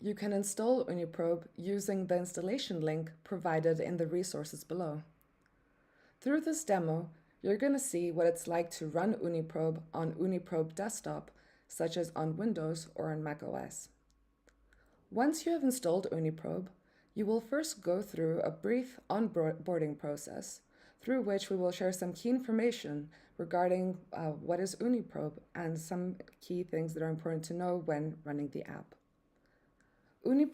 you can install OONI using the installation link provided in the resources below. Through this demo, you're going to see what it's like to run OONI on OONI desktop, such as on Windows or on macOS. Once you have installed OONI, you will first go through a brief onboarding process, through which we will share some key information regarding what is OONI and some key things that are important to know when running the app. OONI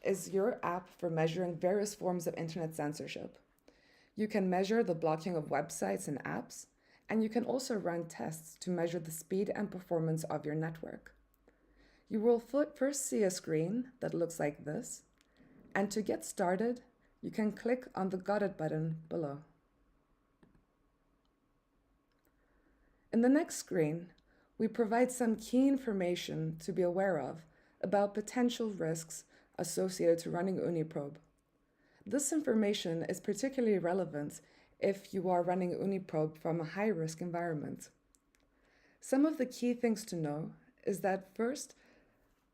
is your app for measuring various forms of internet censorship. You can measure the blocking of websites and apps, and you can also run tests to measure the speed and performance of your network. You will first see a screen that looks like this, and to get started, you can click on the Got It button below. In the next screen, we provide some key information to be aware of about potential risks associated to running OONI. This information is particularly relevant if you are running OONI from a high-risk environment. Some of the key things to know is that first,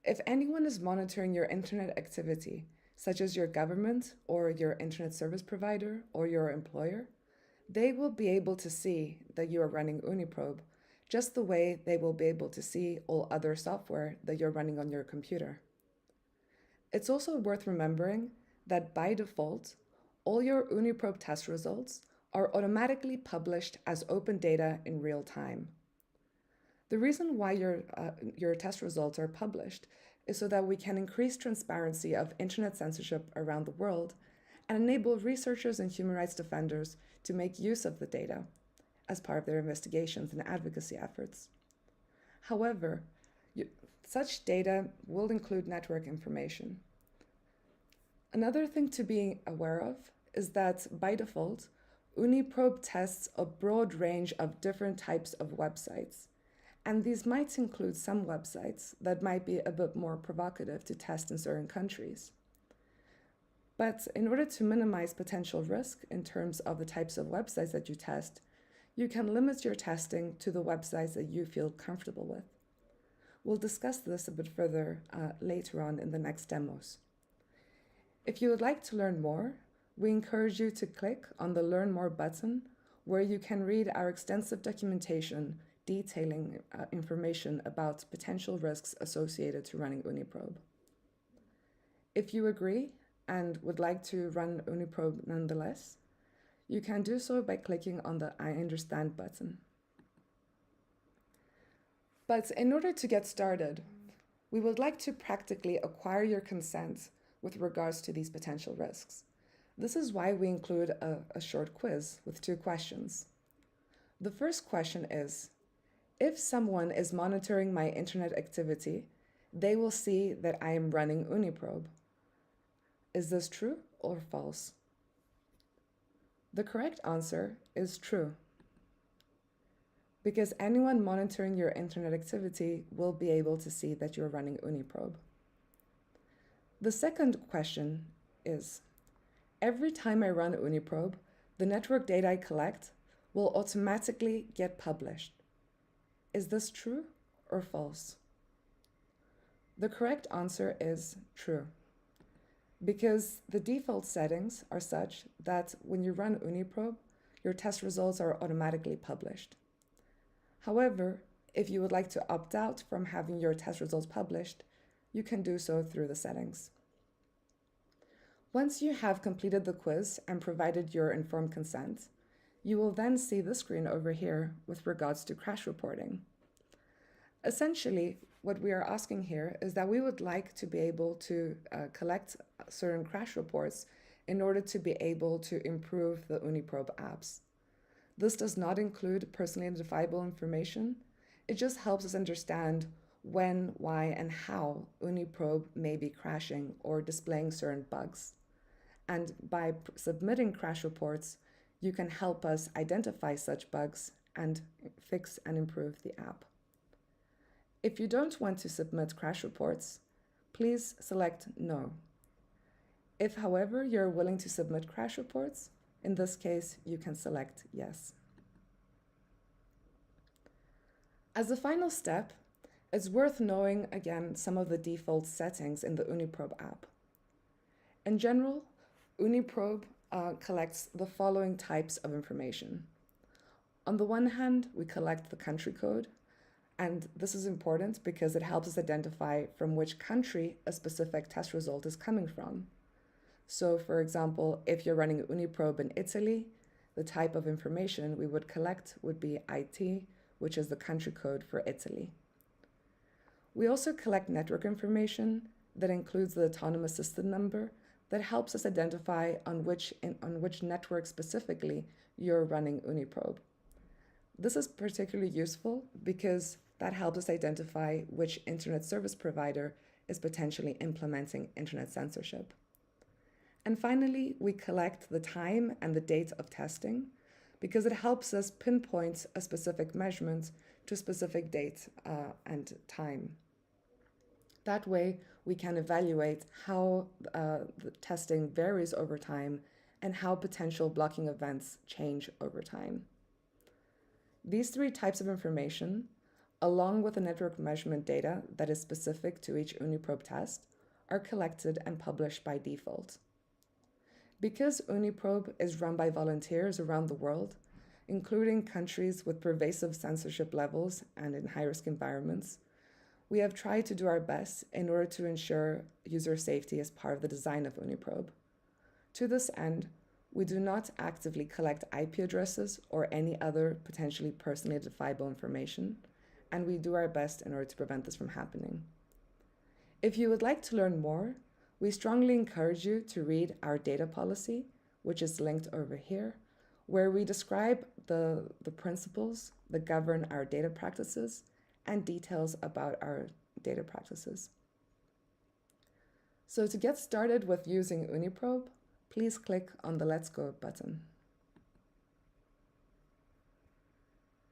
if anyone is monitoring your internet activity, such as your government or your internet service provider or your employer, they will be able to see that you are running OONI just the way they will be able to see all other software that you're running on your computer. It's also worth remembering that by default, all your OONI test results are automatically published as open data in real time. The reason why your test results are published is so that we can increase transparency of internet censorship around the world and enable researchers and human rights defenders to make use of the data as part of their investigations and advocacy efforts. However, such data will include network information. Another thing to be aware of is that by default, OONI tests a broad range of different types of websites, and these might include some websites that might be a bit more provocative to test in certain countries. But in order to minimize potential risk in terms of the types of websites that you test, you can limit your testing to the websites that you feel comfortable with. We'll discuss this a bit further later on in the next demos. If you would like to learn more, we encourage you to click on the Learn More button, where you can read our extensive documentation detailing information about potential risks associated to running OONI. If you agree and would like to run OONI nonetheless, you can do so by clicking on the I Understand button. But in order to get started, we would like to practically acquire your consent with regards to these potential risks. This is why we include a short quiz with 2 questions. The first question is, if someone is monitoring my internet activity, they will see that I am running OONI. Is this true or false? The correct answer is true, because anyone monitoring your internet activity will be able to see that you're running OONI. The second question is, every time I run OONI, the network data I collect will automatically get published. Is this true or false? The correct answer is true, because the default settings are such that when you run OONI, your test results are automatically published. However, if you would like to opt out from having your test results published, you can do so through the settings. Once you have completed the quiz and provided your informed consent, you will then see the screen over here with regards to crash reporting. Essentially, what we are asking here is that we would like to be able to collect certain crash reports in order to be able to improve the OONI apps. This does not include personally identifiable information. It just helps us understand when, why, and how OONI may be crashing or displaying certain bugs. And by submitting crash reports, you can help us identify such bugs and fix and improve the app. If you don't want to submit crash reports, please select No. If, however, you're willing to submit crash reports, in this case, you can select Yes. As a final step, It's worth knowing, again, some of the default settings in the UniProbe app. In general, UniProbe collects the following types of information. On the one hand, we collect the country code, and this is important because it helps us identify from which country a specific test result is coming from. So, for example, if you're running UniProbe in Italy, the type of information we would collect would be IT, which is the country code for Italy. We also collect network information that includes the autonomous system number that helps us identify on which network specifically you're running UniProbe. This is particularly useful because that helps us identify which internet service provider is potentially implementing internet censorship. And finally, we collect the time and the date of testing because it helps us pinpoint a specific measurement to a specific date and time. That way, we can evaluate how the testing varies over time and how potential blocking events change over time. These three types of information, along with the network measurement data that is specific to each UniProbe test, are collected and published by default. Because UniProbe is run by volunteers around the world, including countries with pervasive censorship levels and in high-risk environments, we have tried to do our best in order to ensure user safety as part of the design of UniProbe. To this end, we do not actively collect IP addresses or any other potentially personally identifiable information, and we do our best in order to prevent this from happening. If you would like to learn more, we strongly encourage you to read our data policy, which is linked over here, where we describe the principles that govern our data practices and details about our data practices. So to get started with using UniProbe, please click on the Let's Go button.